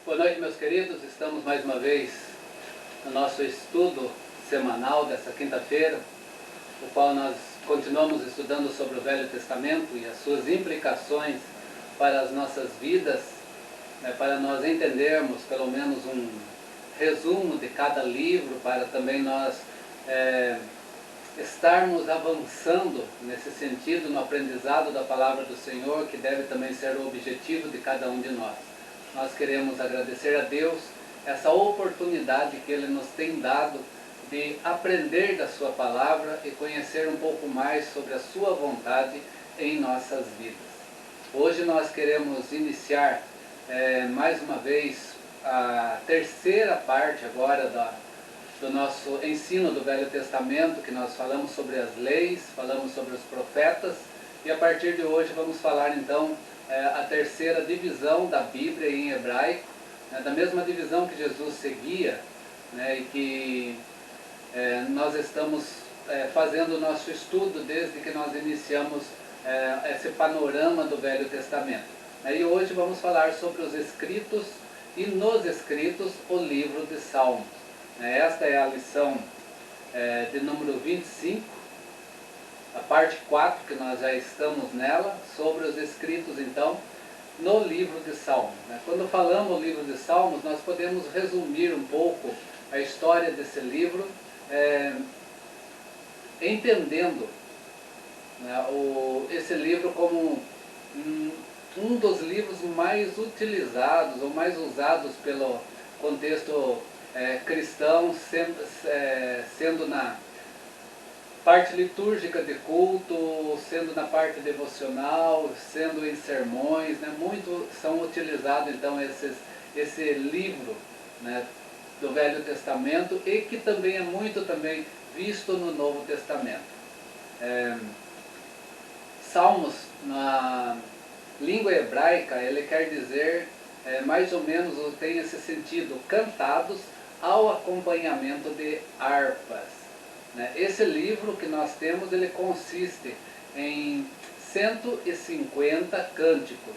Boa noite, meus queridos. Estamos mais uma vez no nosso estudo semanal dessa quinta-feira, no qual nós continuamos estudando sobre o Velho Testamento e as suas implicações para as nossas vidas, para nós entendermos pelo menos um resumo de cada livro, para também nós estarmos avançando nesse sentido no aprendizado da Palavra do Senhor, que deve também ser o objetivo de cada um de nós. Nós queremos agradecer a Deus essa oportunidade que Ele nos tem dado de aprender da Sua Palavra e conhecer um pouco mais sobre a Sua vontade em nossas vidas. Hoje nós queremos iniciar mais uma vez a terceira parte agora do nosso ensino do Velho Testamento, que nós falamos sobre as leis, falamos sobre os profetas, e a partir de hoje vamos falar então a terceira divisão da Bíblia em hebraico, da mesma divisão que Jesus seguia, e que nós estamos fazendo o nosso estudo desde que nós iniciamos esse panorama do Velho Testamento. E hoje vamos falar sobre os escritos e nos escritos o livro de Salmos. Esta é a lição de número 25, a parte 4, que nós já estamos nela, sobre os escritos, então, no livro de Salmos. Quando falamos do livro de Salmos, nós podemos resumir um pouco a história desse livro, entendendo esse livro como um dos livros mais utilizados, ou mais usados pelo contexto cristão, sendo na parte litúrgica de culto, sendo na parte devocional, sendo em sermões, muito são utilizados então esse livro, do Velho Testamento, e que também é muito também visto no Novo Testamento. Salmos, na língua hebraica, ele quer dizer, mais ou menos, tem esse sentido, cantados ao acompanhamento de harpas. Esse livro que nós temos, ele consiste em 150 cânticos.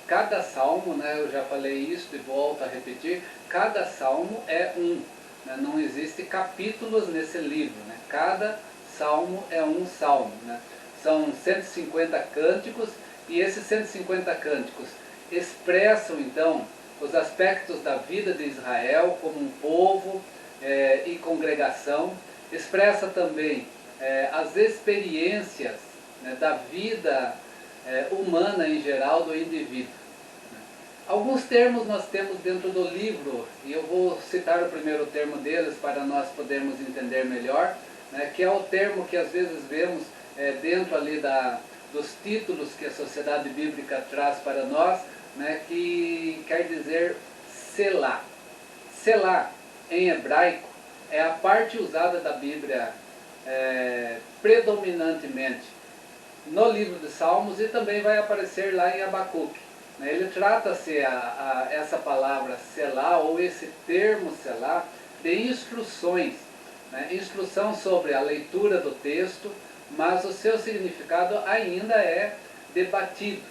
Cada salmo, eu já falei isso e volto a repetir, cada salmo é um. Não existe capítulos nesse livro. Cada salmo é um salmo. São 150 cânticos, e esses 150 cânticos expressam então os aspectos da vida de Israel como um povo e congregação. Expressa também as experiências da vida humana em geral do indivíduo. Alguns termos nós temos dentro do livro, e eu vou citar o primeiro termo deles para nós podermos entender melhor, que é o termo que às vezes vemos dentro ali dos títulos que a Sociedade Bíblica traz para nós, que quer dizer selá. Selá, em hebraico, é a parte usada da Bíblia predominantemente no livro de Salmos, e também vai aparecer lá em Abacuque. Ele trata-se essa palavra selá, ou esse termo selá, de instruções, instrução sobre a leitura do texto, mas o seu significado ainda é debatido.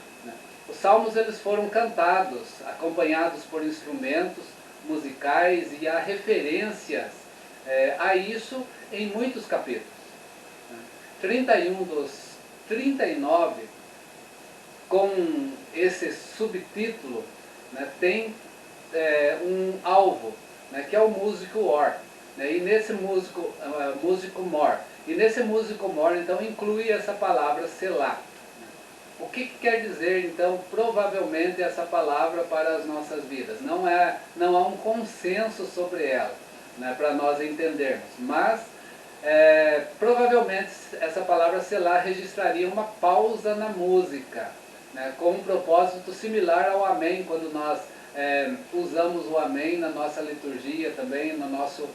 Os salmos eles foram cantados, acompanhados por instrumentos musicais, e há referências a isso em muitos capítulos. 31 dos 39, com esse subtítulo, tem um alvo, que é o músico Or, e nesse músico Mor. E nesse músico Mor, então, inclui essa palavra selá. O que quer dizer, então, provavelmente essa palavra para as nossas vidas? Não há um consenso sobre ela, para nós entendermos, mas provavelmente essa palavra selá registraria uma pausa na música, com um propósito similar ao amém, quando nós usamos o amém na nossa liturgia também, no nosso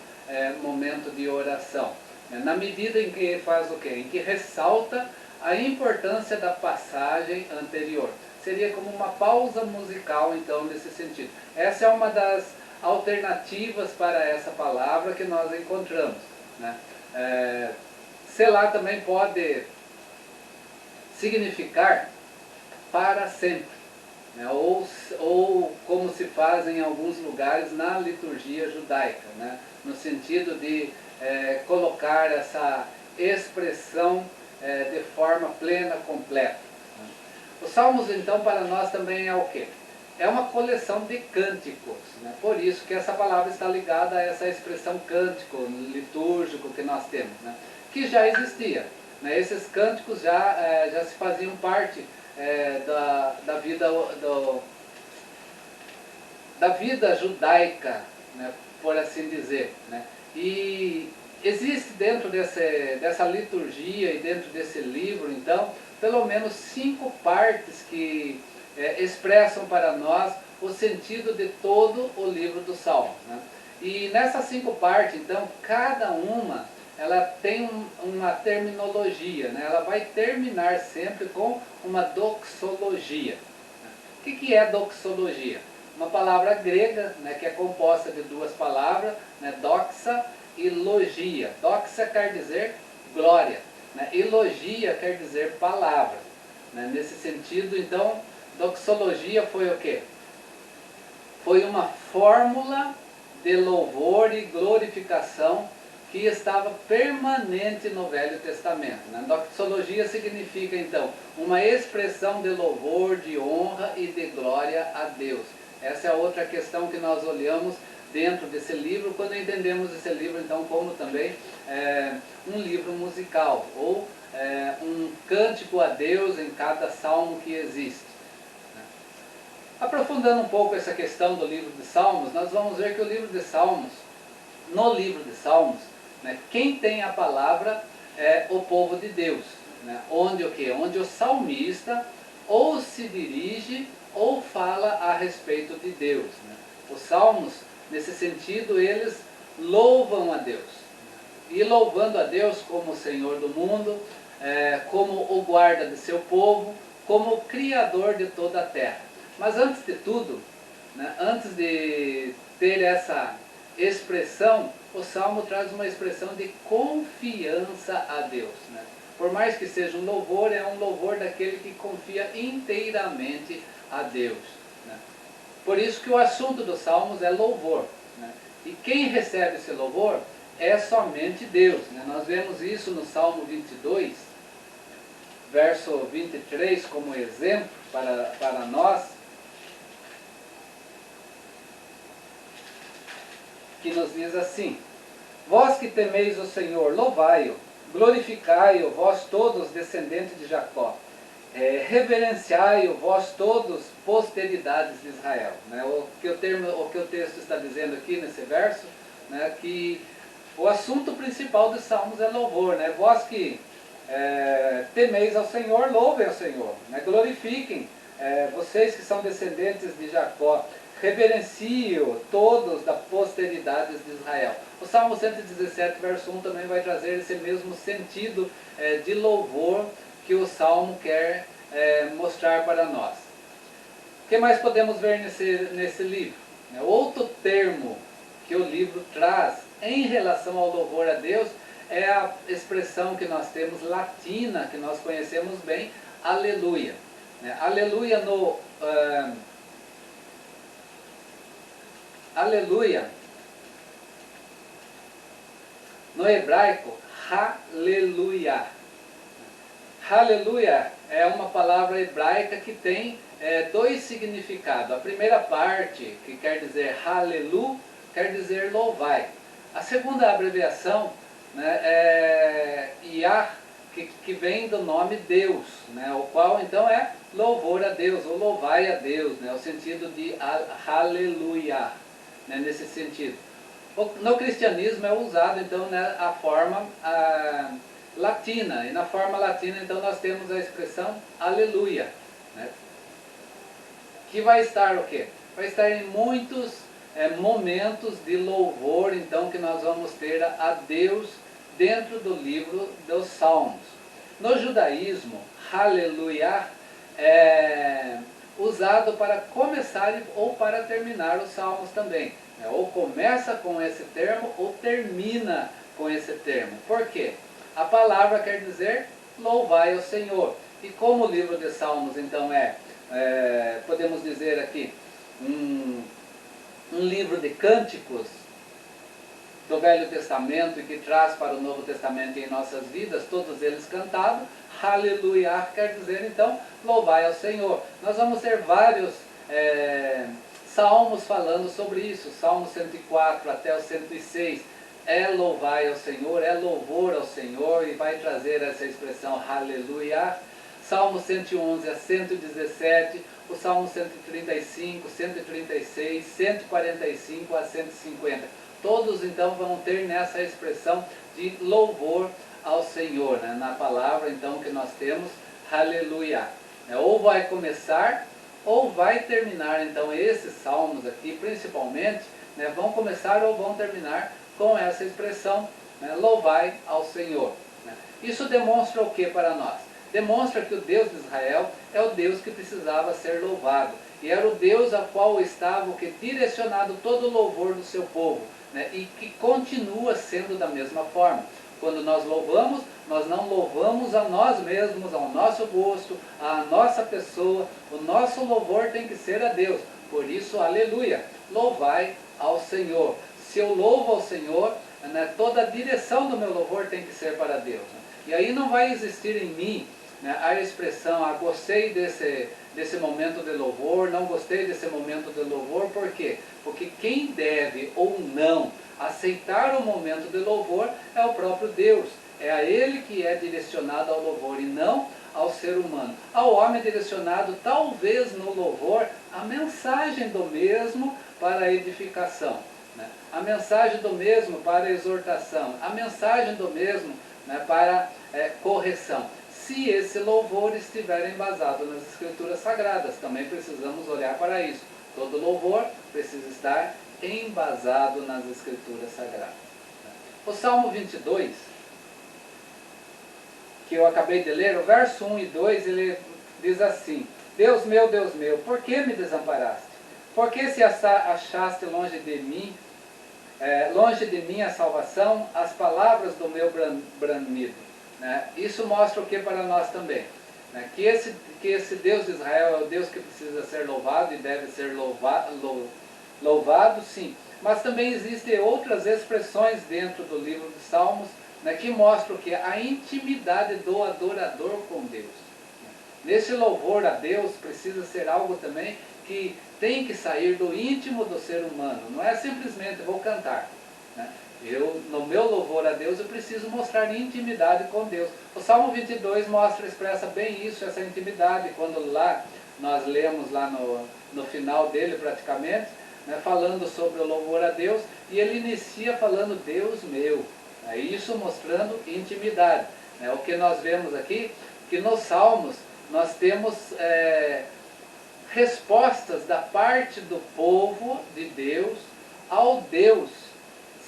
momento de oração, na medida em que faz o quê? Em que ressalta a importância da passagem anterior. Seria como uma pausa musical, então, nesse sentido. Essa é uma das alternativas para essa palavra que nós encontramos. Selá também pode significar para sempre. né? Ou como se faz em alguns lugares na liturgia judaica, né? No sentido de colocar essa expressão de forma plena, completa. Né? Os Salmos, então, para nós também é o quê? É uma coleção de cânticos, né? Por isso que essa palavra está ligada a essa expressão cântico, litúrgico que nós temos, né? Que já existia. Né? Esses cânticos já se faziam parte da vida judaica, né? Por assim dizer. Né? E existe dentro dessa liturgia e dentro desse livro, então, pelo menos 5 partes que expressam para nós o sentido de todo o livro dos Salmos. Né? E nessas 5 partes, então, cada uma ela tem uma terminologia, né? Ela vai terminar sempre com uma doxologia. O que é doxologia? Uma palavra grega, né, que é composta de 2 palavras, né, doxa e logia. Doxa quer dizer glória, né, e logia quer dizer palavra. Né? Nesse sentido, então, doxologia foi o quê? Foi uma fórmula de louvor e glorificação que estava permanente no Velho Testamento. Né? Doxologia significa, então, uma expressão de louvor, de honra e de glória a Deus. Essa é outra questão que nós olhamos dentro desse livro, quando entendemos esse livro, então, como também um livro musical, ou um cântico a Deus em cada salmo que existe. Aprofundando um pouco essa questão do livro de Salmos, nós vamos ver que o livro de Salmos, no livro de Salmos, né, quem tem a palavra é o povo de Deus. Né, onde o quê? Onde o salmista ou se dirige ou fala a respeito de Deus. Né. Os salmos, nesse sentido, eles louvam a Deus. E louvando a Deus como o Senhor do mundo, como o guarda de seu povo, como o Criador de toda a terra. Mas antes de tudo, né, antes de ter essa expressão, o Salmo traz uma expressão de confiança a Deus. Né? Por mais que seja um louvor, é um louvor daquele que confia inteiramente a Deus. Né? Por isso que o assunto dos Salmos é louvor. Né? E quem recebe esse louvor é somente Deus. Né? Nós vemos isso no Salmo 22, verso 23, como exemplo para nós, que nos diz assim: vós que temeis o Senhor, louvai-o, glorificai-o, vós todos descendentes de Jacó, reverenciai-o, vós todos posteridades de Israel. Né? O que o texto está dizendo aqui nesse verso, né, que o assunto principal dos Salmos é louvor. Né? Vós que temeis ao Senhor, louvem ao Senhor, né? Glorifiquem, vocês que são descendentes de Jacó, reverencio todos da posteridade de Israel. O Salmo 117, verso 1 também vai trazer esse mesmo sentido de louvor que o Salmo quer mostrar para nós. O que mais podemos ver nesse livro? Outro termo que o livro traz em relação ao louvor a Deus é a expressão que nós temos latina, que nós conhecemos bem, aleluia. Aleluia aleluia, no hebraico, haleluia. Haleluia é uma palavra hebraica que tem 2 significados. A primeira parte, que quer dizer halelu, quer dizer louvai. A segunda abreviação, né, é Yah, que vem do nome Deus, né, o qual então é louvor a Deus, ou louvai a Deus, né, o sentido de aleluia. Né, nesse sentido. No cristianismo é usado então, né, a forma latina, e na forma latina então nós temos a expressão aleluia, né, que vai estar o quê? Vai estar em muitos momentos de louvor então que nós vamos ter a Deus dentro do livro dos Salmos. No judaísmo, aleluia é usado para começar ou para terminar os salmos também. Ou começa com esse termo ou termina com esse termo. Por quê? A palavra quer dizer louvai ao Senhor. E como o livro de Salmos então é podemos dizer aqui, um livro de cânticos do Velho Testamento e que traz para o Novo Testamento em nossas vidas, todos eles cantados, aleluia, quer dizer então, louvai ao Senhor. Nós vamos ter vários salmos falando sobre isso, Salmo 104 até o 106, é louvai ao Senhor, é louvor ao Senhor, e vai trazer essa expressão aleluia. Salmo 111 a 117, o Salmo 135, 136, 145 a 150. Todos então vão ter nessa expressão de louvor ao Senhor, né? Na palavra então que nós temos, aleluia. Ou vai começar, ou vai terminar. Então esses salmos aqui, principalmente, né, vão começar ou vão terminar com essa expressão, né, louvai ao Senhor. Né? Isso demonstra o que para nós? Demonstra que o Deus de Israel é o Deus que precisava ser louvado. E era o Deus a qual estava direcionado todo o louvor do seu povo. Né, e que continua sendo da mesma forma. Quando nós louvamos, nós não louvamos a nós mesmos, ao nosso gosto, à nossa pessoa. O nosso louvor tem que ser a Deus. Por isso, aleluia, louvai ao Senhor. Se eu louvo ao Senhor, né, toda a direção do meu louvor tem que ser para Deus. Né? E aí não vai existir em mim, né, a expressão, gostei desse momento de louvor, não gostei desse momento de louvor. Por quê? Porque quem deve ou não aceitar o momento de louvor é o próprio Deus. É a Ele que é direcionado ao louvor e não ao ser humano. Ao homem direcionado, talvez no louvor, a mensagem do mesmo para a edificação, né? A mensagem do mesmo para a exortação, a mensagem do mesmo, né, para correção. Se esse louvor estiver embasado nas Escrituras Sagradas, também precisamos olhar para isso. Todo louvor precisa estar embasado nas Escrituras Sagradas. O Salmo 22, que eu acabei de ler, o verso 1 e 2, ele diz assim: Deus meu, por que me desamparaste? Por que se achaste longe de mim a salvação, as palavras do meu bramido? Né? Isso mostra o que para nós também? Né? Que esse Deus de Israel é o Deus que precisa ser louvado e deve ser louvado, sim. Mas também existem outras expressões dentro do livro dos Salmos, né, que mostram que a intimidade do adorador com Deus. Nesse louvor a Deus precisa ser algo também que tem que sair do íntimo do ser humano. Não é simplesmente vou cantar. Né? No meu louvor a Deus, eu preciso mostrar intimidade com Deus. O Salmo 22 expressa bem isso, essa intimidade, quando lá nós lemos lá no final dele praticamente, né, falando sobre o louvor a Deus, e ele inicia falando Deus meu. Isso mostrando intimidade. Né? O que nós vemos aqui, que nos Salmos nós temos respostas da parte do povo de Deus ao Deus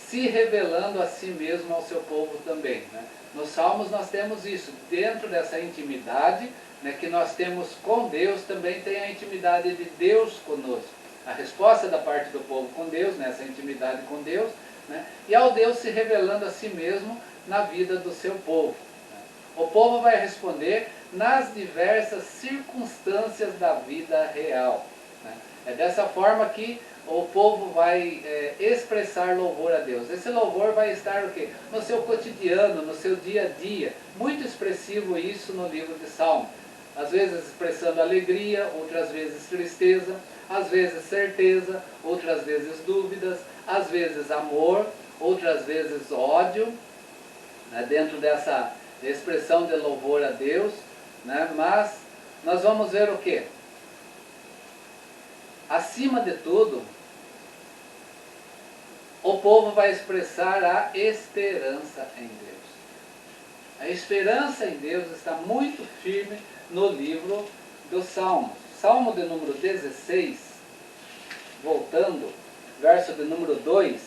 se revelando a si mesmo ao seu povo também. Né? Nos Salmos nós temos isso, dentro dessa intimidade, né, que nós temos com Deus, também tem a intimidade de Deus conosco. A resposta da parte do povo com Deus, nessa intimidade com Deus, né, e ao Deus se revelando a si mesmo na vida do seu povo. Né? O povo vai responder nas diversas circunstâncias da vida real. Né? É dessa forma que o povo vai expressar louvor a Deus. Esse louvor vai estar o quê? No seu cotidiano, no seu dia a dia. Muito expressivo isso no livro de Salmos. Às vezes expressando alegria, outras vezes tristeza, às vezes certeza, outras vezes dúvidas, às vezes amor, outras vezes ódio, né, dentro dessa expressão de louvor a Deus. Né? Mas nós vamos ver o quê? Acima de tudo, o povo vai expressar a esperança em Deus. A esperança em Deus está muito firme no livro dos Salmos. Salmo de número 16, voltando, verso de número 2.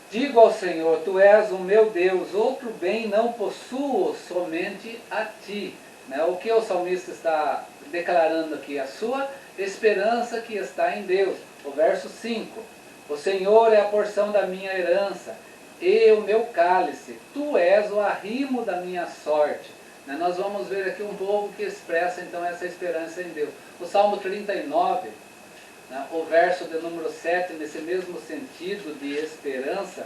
Digo ao Senhor, Tu és o meu Deus, outro bem não possuo, somente a Ti. Né? O que o salmista está declarando aqui? A sua esperança que está em Deus. O verso 5. O Senhor é a porção da minha herança e o meu cálice. Tu és o arrimo da minha sorte. né, nós vamos ver aqui um povo que expressa então essa esperança em Deus. O Salmo 39, né, o verso de número 7, nesse mesmo sentido de esperança,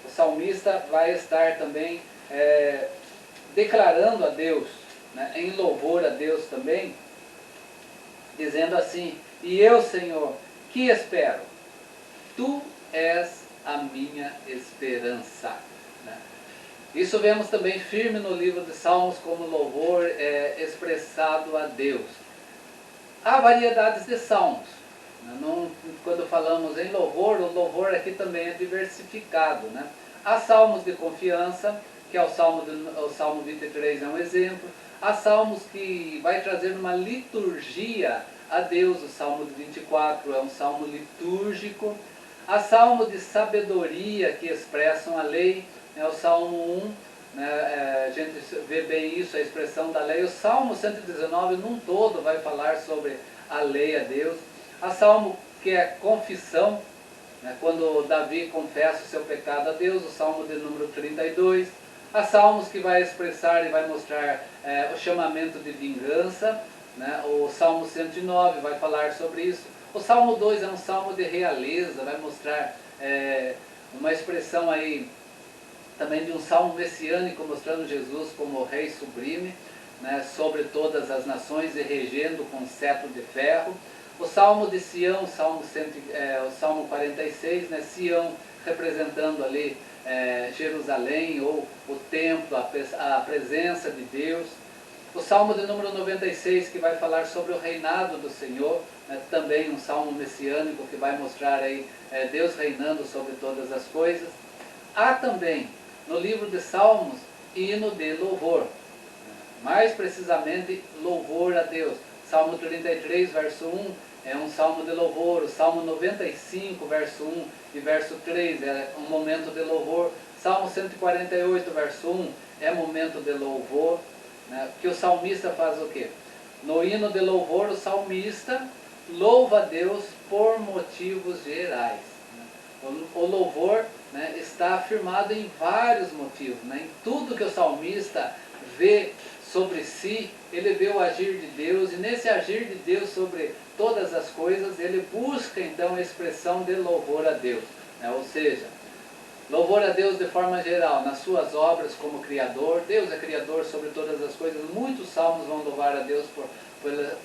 o salmista vai estar também declarando a Deus, né, em louvor a Deus também, dizendo assim: e eu, Senhor, que espero? Tu és a minha esperança. Né? Isso vemos também firme no livro de Salmos como louvor expressado a Deus. Há variedades de salmos. Não, quando falamos em louvor, o louvor aqui também é diversificado. Né? Há salmos de confiança, que é o Salmo 23 é um exemplo. Há salmos que vai trazer uma liturgia a Deus. O Salmo 24 é um salmo litúrgico. Há salmos de sabedoria que expressam a lei, o Salmo 1, né, a gente vê bem isso, a expressão da lei. O Salmo 119 num todo vai falar sobre a lei a Deus. Há salmo que é confissão, né, quando Davi confessa o seu pecado a Deus, o Salmo de número 32. Há salmos que vai expressar e vai mostrar o chamamento de vingança, né, o Salmo 109 vai falar sobre isso. O Salmo 2 é um salmo de realeza, vai mostrar uma expressão aí também de um salmo messiânico, mostrando Jesus como rei sublime, né, sobre todas as nações e regendo com cetro de ferro. O Salmo de Sião, o Salmo 46, né, Sião representando ali Jerusalém, ou o templo, a presença de Deus. O Salmo de número 96, que vai falar sobre o reinado do Senhor, né, também um salmo messiânico que vai mostrar aí Deus reinando sobre todas as coisas. Há também no livro de Salmos hino de louvor, mais precisamente louvor a Deus. Salmo 33, verso 1 é um salmo de louvor. O Salmo 95, verso 1 e verso 3 é um momento de louvor. Salmo 148, verso 1 é momento de louvor. Né? Que o salmista faz o quê? No hino de louvor, o salmista louva a Deus por motivos gerais. Né? O louvor, né, está afirmado em vários motivos. Né? Em tudo que o salmista vê sobre si, ele vê o agir de Deus, e nesse agir de Deus sobre todas as coisas, ele busca então a expressão de louvor a Deus. Né? Ou seja, louvor a Deus de forma geral, nas suas obras como Criador. Deus é Criador sobre todas as coisas. Muitos salmos vão louvar a Deus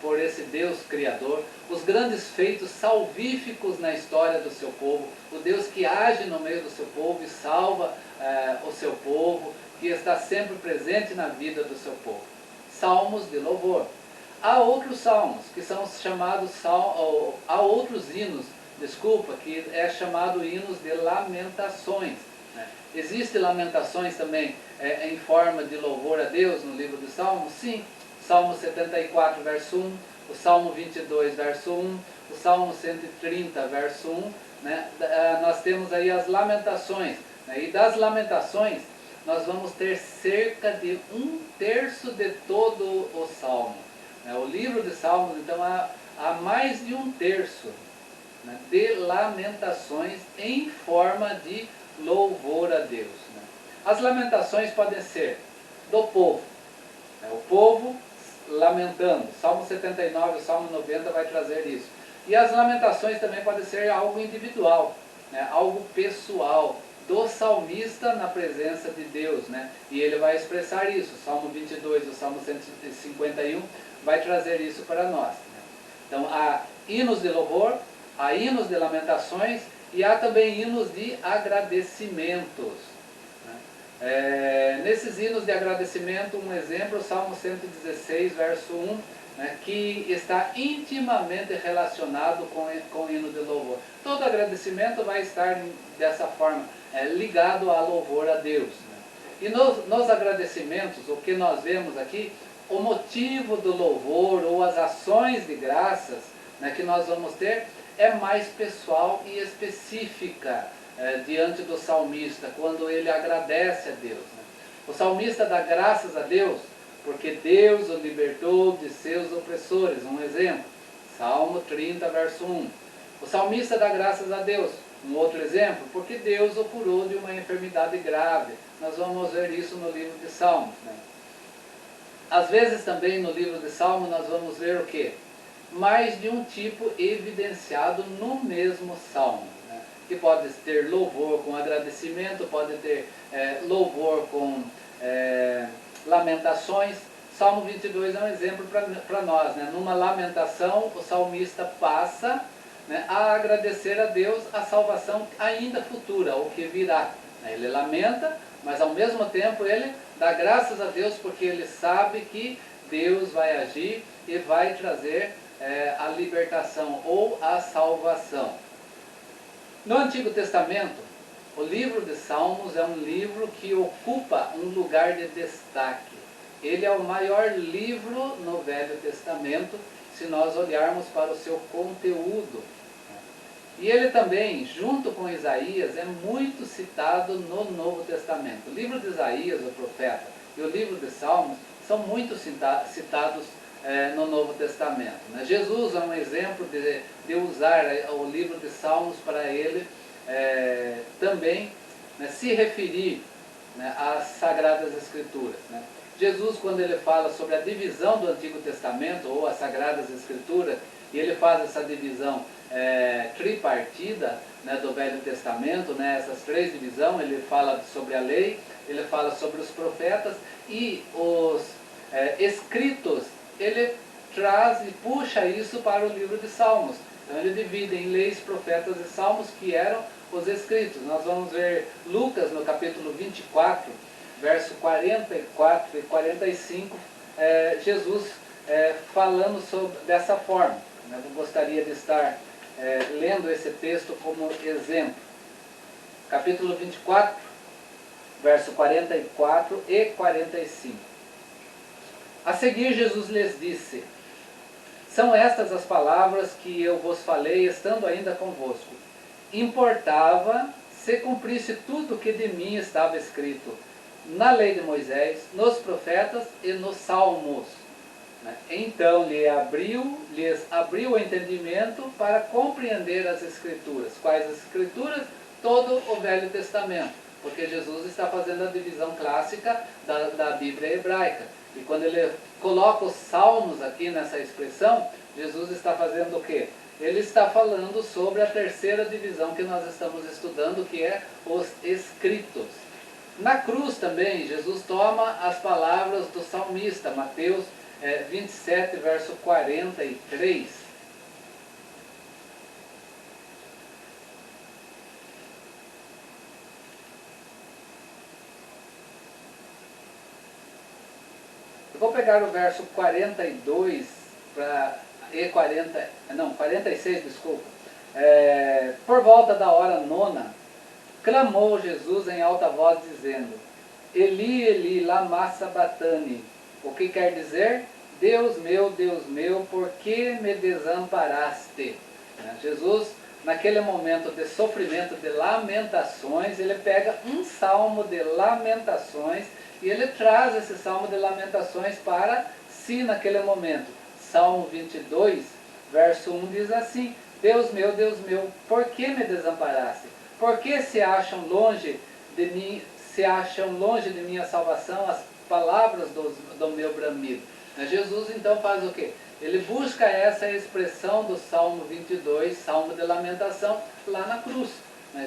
por esse Deus Criador. Os grandes feitos salvíficos na história do seu povo. O Deus que age no meio do seu povo e salva o seu povo, que está sempre presente na vida do seu povo. Salmos de louvor. Há outros salmos, que são chamados há outros hinos, que é chamado hinos de lamentações. Né? Existe lamentações também em forma de louvor a Deus no livro de Salmos? Sim. Salmo 74, verso 1, o Salmo 22, verso 1, o Salmo 130, verso 1, né? Nós temos aí as lamentações. Né? E das lamentações, nós vamos ter cerca de 1/3 de todo o Salmo. Né? O livro de Salmos, então, há mais de 1/3, né, de lamentações em forma de louvor a Deus. Né? As lamentações podem ser do povo, né, o povo lamentando. Salmo 79, o Salmo 90 vai trazer isso. E as lamentações também podem ser algo individual, né, algo pessoal, do salmista na presença de Deus. Né? E ele vai expressar isso. O Salmo 22, o Salmo 151 vai trazer isso para nós. Né? Então há hinos de louvor, há hinos de lamentações e há também hinos de agradecimentos. Né? Nesses hinos de agradecimento, um exemplo, o Salmo 116, verso 1, né, que está intimamente relacionado com o hino de louvor. Todo agradecimento vai estar dessa forma, ligado a louvor a Deus. Né? E nos agradecimentos, o que nós vemos aqui, o motivo do louvor ou as ações de graças, né, que nós vamos ter, é mais pessoal e específica diante do salmista, quando ele agradece a Deus. Né? O salmista dá graças a Deus porque Deus o libertou de seus opressores. Um exemplo, Salmo 30, verso 1. O salmista dá graças a Deus. Um outro exemplo, porque Deus o curou de uma enfermidade grave. Nós vamos ver isso no livro de Salmos. Né? Às vezes também no livro de Salmo nós vamos ver o quê? Mais de um tipo evidenciado no mesmo Salmo, né? Que pode ter louvor com agradecimento, pode ter louvor com lamentações. Salmo 22 é um exemplo para nós, né? Numa lamentação o salmista passa, né, a agradecer a Deus a salvação ainda futura, o que virá. Ele lamenta, mas ao mesmo tempo ele dá graças a Deus porque ele sabe que Deus vai agir e vai trazer a libertação ou a salvação. No Antigo Testamento, o livro de Salmos é um livro que ocupa um lugar de destaque. Ele é o maior livro no Velho Testamento, se nós olharmos para o seu conteúdo. E ele também, junto com Isaías, é muito citado no Novo Testamento. O livro de Isaías, o profeta, e o livro de Salmos são muito citados no Novo Testamento, né? Jesus é um exemplo de usar o livro de Salmos para ele também, né, se referir, né, às Sagradas Escrituras, né? Jesus, quando ele fala sobre a divisão do Antigo Testamento ou as Sagradas Escrituras, e ele faz essa divisão tripartida, né, do Velho Testamento, né, essas três divisões, ele fala sobre a lei, ele fala sobre os profetas e os escritos, ele traz e puxa isso para o livro de Salmos. Então ele divide em leis, profetas e salmos, que eram os escritos. Nós vamos ver Lucas no capítulo 24, verso 44 e 45, Jesus falando dessa forma. Eu gostaria de estar lendo esse texto como exemplo. Capítulo 24, verso 44 e 45. A seguir Jesus lhes disse: são estas as palavras que eu vos falei, estando ainda convosco. Importava se cumprisse tudo o que de mim estava escrito na lei de Moisés, nos profetas e nos salmos. Então lhes abriu o entendimento para compreender as Escrituras. Quais as Escrituras? Todo o Velho Testamento, porque Jesus está fazendo a divisão clássica da Bíblia hebraica. E quando ele coloca os salmos aqui nessa expressão, Jesus está fazendo o quê? Ele está falando sobre a terceira divisão que nós estamos estudando, que é os escritos. Na cruz também, Jesus toma as palavras do salmista, Mateus 27, verso 43. Eu vou pegar o verso 42 e 46, desculpa. Por volta da hora nona, clamou Jesus em alta voz, dizendo: Eli, Eli, lama sabachthani. O que quer dizer? Deus meu, por que me desamparaste? Jesus, naquele momento de sofrimento, de lamentações, ele pega um salmo de lamentações e ele traz esse salmo de lamentações para si naquele momento. Salmo 22, verso 1 diz assim: Deus meu, por que me desamparaste? Por que se acham longe de mim, de minha salvação as palavras do meu bramido? Jesus então faz o quê? Ele busca essa expressão do Salmo 22, Salmo de lamentação, lá na cruz.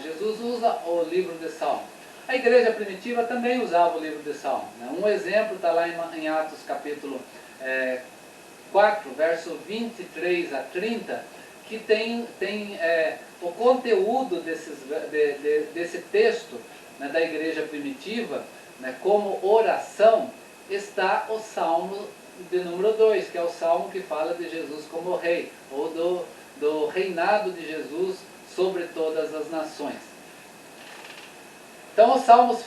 Jesus usa o livro de Salmo. A igreja primitiva também usava o livro de Salmo. Um exemplo está lá em Atos capítulo 4, verso 23 a 30, que tem o conteúdo desse texto, né, da igreja primitiva, né, como oração, está o Salmo de número 2, que é o Salmo que fala de Jesus como rei, ou do reinado de Jesus sobre todas as nações. Então os Salmos,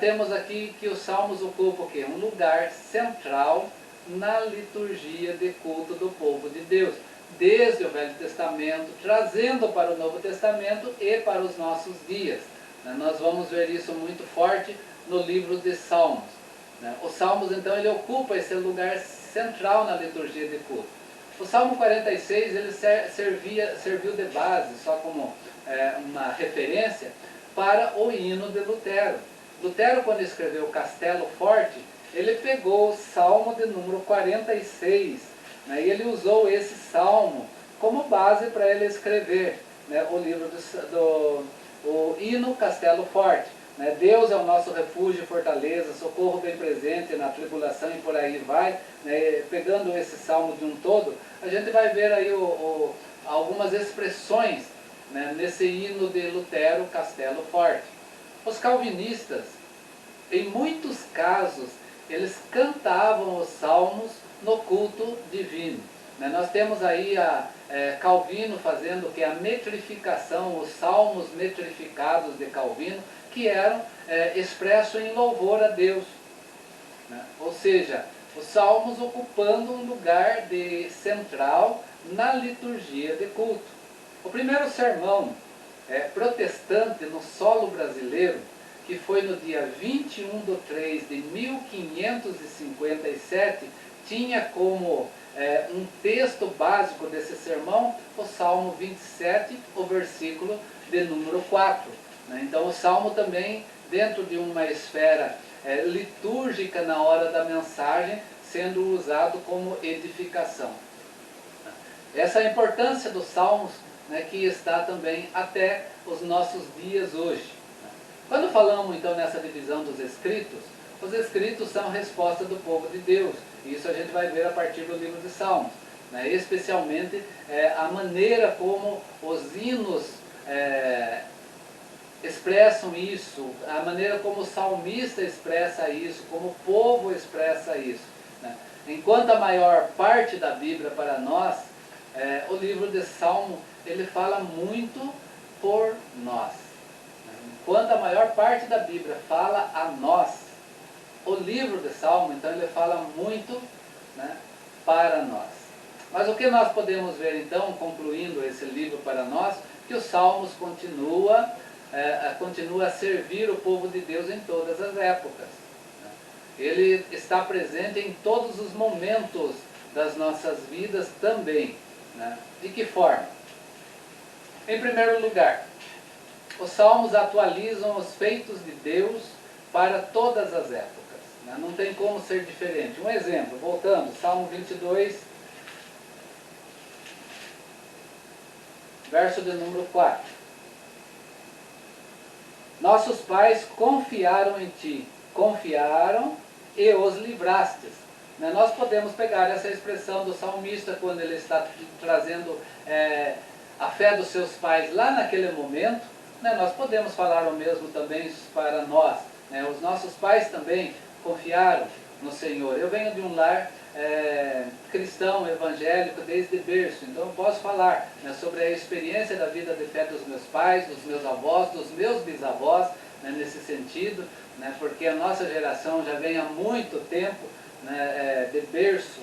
temos aqui que os Salmos ocupam o quê? Um lugar central na liturgia de culto do povo de Deus, desde o Velho Testamento, trazendo para o Novo Testamento e para os nossos dias. Nós vamos ver isso muito forte no livro de Salmos. Os Salmos, então, ele ocupa esse lugar central na liturgia de culto. O Salmo 46, ele serviu de base, só como uma referência, para o hino de Lutero. Lutero, quando escreveu Castelo Forte, ele pegou o Salmo de número 46, né, e ele usou esse Salmo como base para ele escrever, né, o livro o hino Castelo Forte. Né, Deus é o nosso refúgio e fortaleza, socorro bem presente na tribulação e por aí vai. Né, pegando esse Salmo de um todo, a gente vai ver aí algumas expressões, né, nesse hino de Lutero, Castelo Forte. Os calvinistas, em muitos casos, eles cantavam os salmos no culto divino. Né? Nós temos aí Calvino fazendo que a metrificação, os salmos metrificados de Calvino, que eram expressos em louvor a Deus. Né? Ou seja, os salmos ocupando um lugar central na liturgia de culto. O primeiro sermão protestante no solo brasileiro, que foi no dia 21 de 3 de 1557, tinha como um texto básico desse sermão o Salmo 27, o versículo de número 4. Né? Então o Salmo também, dentro de uma esfera litúrgica na hora da mensagem, sendo usado como edificação. Essa é a importância dos Salmos, né, que está também até os nossos dias hoje. Quando falamos então nessa divisão dos escritos, os escritos são a resposta do povo de Deus. E isso a gente vai ver a partir do livro de Salmos. Né? Especialmente a maneira como os hinos expressam isso, a maneira como o salmista expressa isso, como o povo expressa isso. Né? Enquanto a maior parte da Bíblia para nós, o livro de Salmo, ele fala muito por nós. Enquanto a maior parte da Bíblia fala a nós, o livro de Salmo, então, ele fala muito, né, para nós. Mas o que nós podemos ver, então, concluindo esse livro para nós, que os Salmos continua a servir o povo de Deus em todas as épocas. Né? Ele está presente em todos os momentos das nossas vidas também. Né? De que forma? Em primeiro lugar, os Salmos atualizam os feitos de Deus para todas as épocas. Né? Não tem como ser diferente. Um exemplo, voltando, Salmo 22, verso de número 4. Nossos pais confiaram em ti, confiaram e os livrastes. Né? Nós podemos pegar essa expressão do salmista quando ele está trazendo a fé dos seus pais lá naquele momento. Né? Nós podemos falar o mesmo também para nós. Né? Os nossos pais também confiaram no Senhor. Eu venho de um lar cristão, evangélico, desde berço. Então eu posso falar, né, sobre a experiência da vida de fé dos meus pais, dos meus avós, dos meus bisavós, né, nesse sentido, né, porque a nossa geração já vem há muito tempo, né, de berço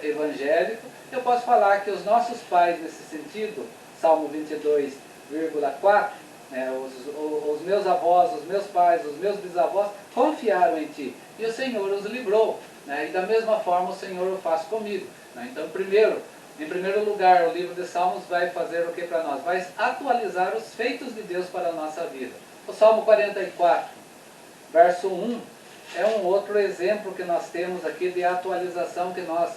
evangélico. Eu posso falar que os nossos pais, nesse sentido, Salmo 22,4, né, os meus avós, os meus pais, os meus bisavós confiaram em ti e o Senhor os livrou. Né, e da mesma forma o Senhor o faz comigo. Né? Então, em primeiro lugar, o livro de Salmos vai fazer o que para nós? Vai atualizar os feitos de Deus para a nossa vida. O Salmo 44, verso 1, é um outro exemplo que nós temos aqui de atualização que nós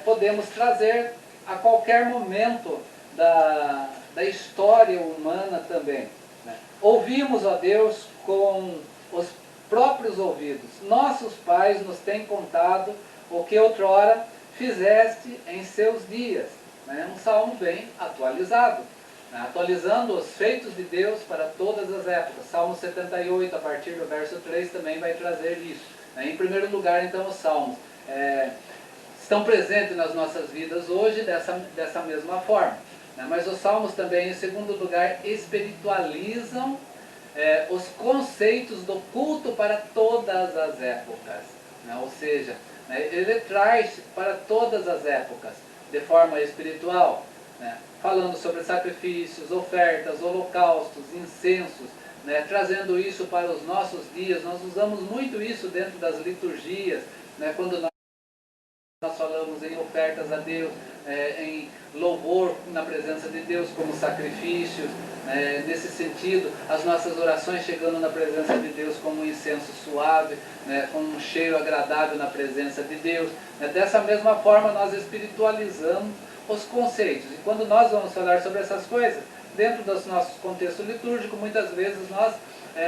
podemos trazer a qualquer momento da história humana também. Né? Ouvimos a Deus com os próprios ouvidos. Nossos pais nos têm contado o que outrora fizeste em seus dias. Né? Um salmo bem atualizado, né? Atualizando os feitos de Deus para todas as épocas. Salmo 78, a partir do verso 3, também vai trazer isso. Né? Em primeiro lugar, então, os salmos estão presentes nas nossas vidas hoje dessa mesma forma. Né? Mas os salmos também, em segundo lugar, espiritualizam os conceitos do culto para todas as épocas. Né? Ou seja, né, ele traz para todas as épocas, de forma espiritual, né? Falando sobre sacrifícios, ofertas, holocaustos, incensos, né? Trazendo isso para os nossos dias. Nós usamos muito isso dentro das liturgias, né? Quando nós falamos em ofertas a Deus, em louvor na presença de Deus como sacrifícios, nesse sentido, as nossas orações chegando na presença de Deus como um incenso suave, com um cheiro agradável na presença de Deus. Dessa mesma forma nós espiritualizamos os conceitos. E quando nós vamos falar sobre essas coisas, dentro dos nossos contextos litúrgicos, muitas vezes nós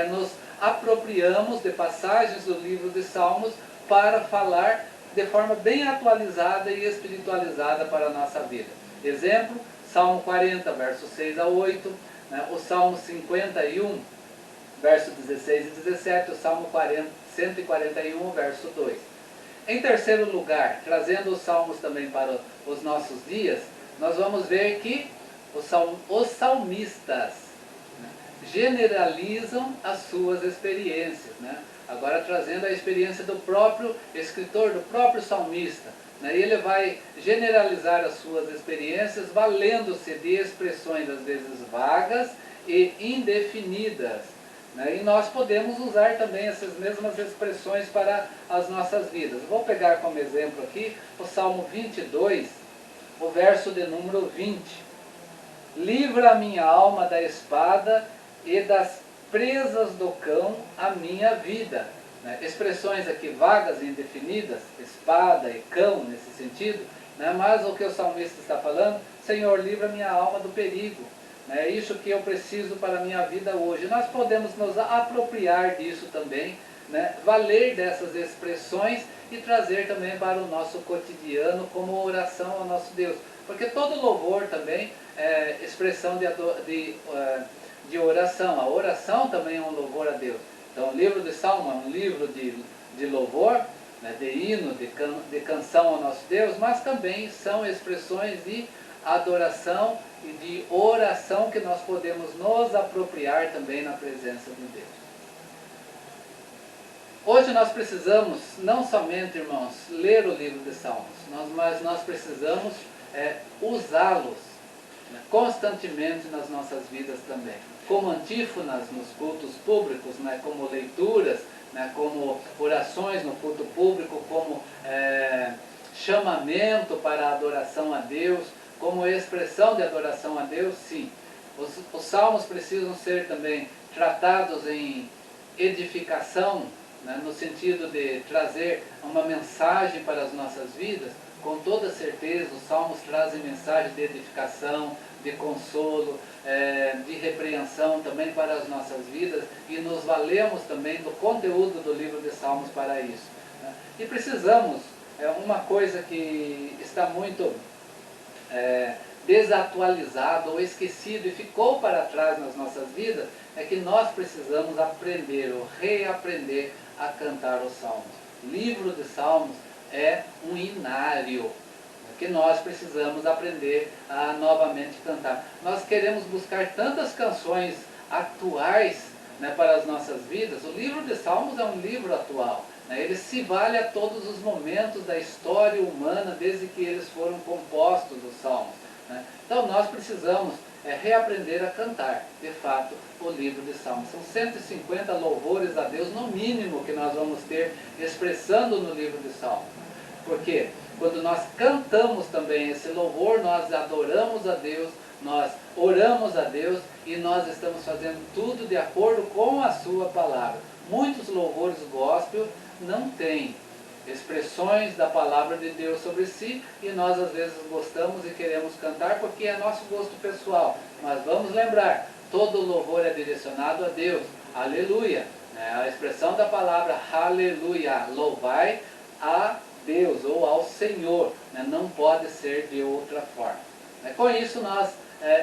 nos apropriamos de passagens do livro de Salmos para falar de forma bem atualizada e espiritualizada para a nossa vida. Exemplo, Salmo 40, versos 6 a 8, o Salmo 51, versos 16 e 17, o Salmo 141, verso 2. Em terceiro lugar, trazendo os salmos também para os nossos dias, nós vamos ver que os salmistas generalizam as suas experiências, agora trazendo a experiência do próprio escritor, do próprio salmista, e ele vai generalizar as suas experiências valendo-se de expressões às vezes vagas e indefinidas, e nós podemos usar também essas mesmas expressões para as nossas vidas. Vou pegar como exemplo aqui o Salmo 22, o verso de número 20. Livra a minha alma da espada e das presas do cão a minha vida. Expressões aqui vagas e indefinidas, espada e cão nesse sentido, mas o que o salmista está falando, Senhor, livra minha alma do perigo. É isso que eu preciso para a minha vida hoje. Nós podemos nos apropriar disso também, valer dessas expressões e trazer também para o nosso cotidiano como oração ao nosso Deus. Porque todo louvor também é expressão de oração. A oração também é um louvor a Deus. Então o livro de Salmo é um livro de louvor, de hino, de canção ao nosso Deus, mas também são expressões de adoração e de oração que nós podemos nos apropriar também na presença de Deus. Hoje nós precisamos não somente, irmãos, ler o livro de Salmos, mas nós precisamos usá-los constantemente nas nossas vidas também, como antífonas nos cultos públicos, como leituras, como orações no culto público, como chamamento para a adoração a Deus, como expressão de adoração a Deus, sim. Os salmos precisam ser também tratados em edificação, no sentido de trazer uma mensagem para as nossas vidas. Com toda certeza, os salmos trazem mensagem de edificação, de consolo, de repreensão também para as nossas vidas, e nos valemos também do conteúdo do livro de Salmos para isso. E precisamos, uma coisa que está muito desatualizado ou esquecido e ficou para trás nas nossas vidas, é que nós precisamos aprender ou reaprender a cantar os salmos. O livro de Salmos é um inário que nós precisamos aprender a novamente cantar. Nós queremos buscar tantas canções atuais para as nossas vidas. O livro de Salmos é um livro atual. Ele se vale a todos os momentos da história humana, desde que eles foram compostos, os salmos. Então nós precisamos reaprender a cantar, de fato, o livro de Salmos. São 150 louvores a Deus, no mínimo, que nós vamos ter expressando no livro de Salmos. Porque quando nós cantamos também esse louvor, nós adoramos a Deus, nós oramos a Deus e nós estamos fazendo tudo de acordo com a sua palavra. Muitos louvores gospel não têm expressões da palavra de Deus sobre si, e nós às vezes gostamos e queremos cantar porque é nosso gosto pessoal. Mas vamos lembrar, todo louvor é direcionado a Deus. Aleluia! A expressão da palavra aleluia, louvai a Deus ou ao Senhor, não pode ser de outra forma. Com isso nós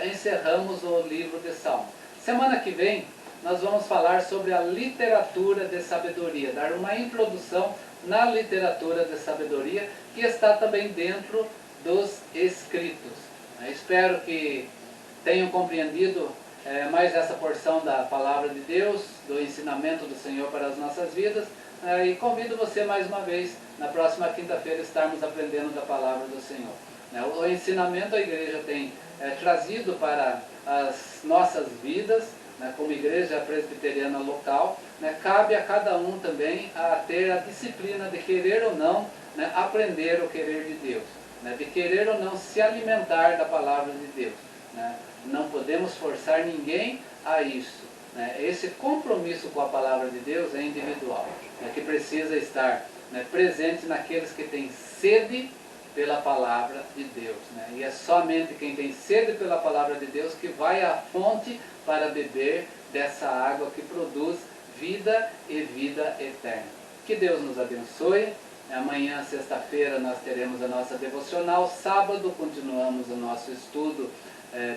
encerramos o livro de Salmos. Semana que vem nós vamos falar sobre a literatura de sabedoria, dar uma introdução na literatura de sabedoria, que está também dentro dos escritos. Espero que tenham compreendido mais essa porção da palavra de Deus, do ensinamento do Senhor para as nossas vidas, e convido você mais uma vez, na próxima quinta-feira, estarmos aprendendo da palavra do Senhor. O ensinamento a igreja tem trazido para as nossas vidas, como igreja presbiteriana local, cabe a cada um também a ter a disciplina de querer ou não aprender o querer de Deus. né, de querer ou não se alimentar da palavra de Deus, né? Não podemos forçar ninguém a isso, né? Esse compromisso com a palavra de Deus é individual, né, que precisa estar, né, presente naqueles que têm sede pela palavra de Deus, né? E é somente quem tem sede pela palavra de Deus que vai à fonte para beber dessa água que produz vida e vida eterna. Que Deus nos abençoe. Amanhã, sexta-feira, nós teremos a nossa devocional. Sábado, continuamos o nosso estudo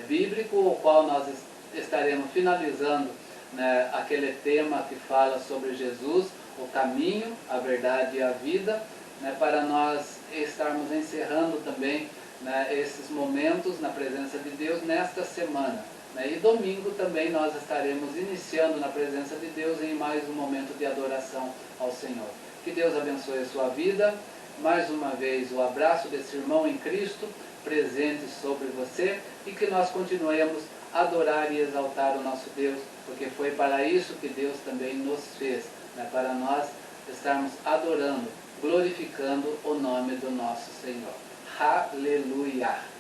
bíblico, o qual nós estaremos finalizando, né, aquele tema que fala sobre Jesus, o caminho, a verdade e a vida, né, para nós estarmos encerrando também, né, esses momentos na presença de Deus nesta semana. Né, e domingo também nós estaremos iniciando na presença de Deus em mais um momento de adoração ao Senhor. Que Deus abençoe a sua vida. Mais uma vez o abraço desse irmão em Cristo presente sobre você, e que nós continuemos a adorar e exaltar o nosso Deus, porque foi para isso que Deus também nos fez, né, para nós estarmos adorando, glorificando o nome do nosso Senhor. Aleluia!